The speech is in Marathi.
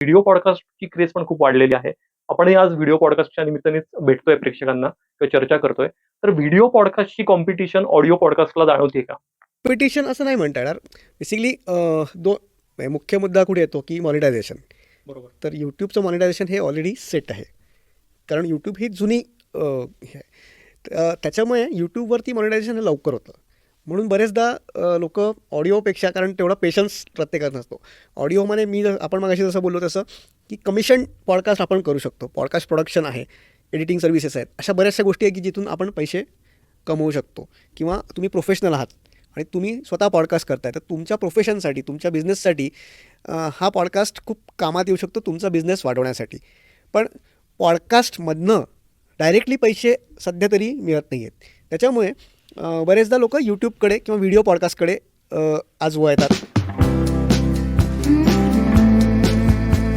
व्हिडिओ पॉडकास्टची क्रेज पण खूप वाढलेली आहे. आपणही आज व्हिडिओ पॉडकास्टच्या निमित्तानेच भेटतोय प्रेक्षकांना किंवा चर्चा करतोय. तर व्हिडिओ पॉडकास्टची कॉम्पिटिशन ऑडिओ पॉडकास्टला जाणवते का? कॉम्पिटिशन असं नाही म्हणता येणार. बेसिकली मुख्य मुद्दा कुठे येतो की मॉनिटायझेशन. बरोबर. तर यूट्यूबचं मॉनिटायझेशन हे ऑलरेडी सेट आहे. कारण यूट्यूब ही जुनी हे आहे. त्याच्यामुळे यूट्यूबवरती मॉनिटायझेशन हे लवकर होतं. म्हणून बरेचदा लोकं ऑडिओपेक्षा, कारण तेवढा पेशन्स प्रत्येकात नसतो. ऑडिओमध्ये आपण मगाशी जसं बोललो तसं की कमिशन पॉडकास्ट आपण करू शकतो. पॉडकास्ट प्रोडक्शन आहे, एडिटिंग सर्व्हिसेस आहेत. अशा बऱ्याचशा गोष्टी आहेत की जिथून आपण पैसे कमवू शकतो. किंवा तुम्ही प्रोफेशनल आहात आणि तुम्ही स्वतः पॉडकास्ट करताय, तर तुमच्या प्रोफेशनसाठी, तुमच्या बिझनेससाठी हा पॉडकास्ट खूप कामात येऊ शकतो तुमचा बिझनेस वाढवण्यासाठी. पण पॉडकास्टमधनं डायरेक्टली पैसे सध्या तरी मिळत नाही आहेत. त्याच्यामुळे बरेचदा लोकं यूट्यूबकडे किंवा व्हिडिओ पॉडकास्टकडे आज वळतात.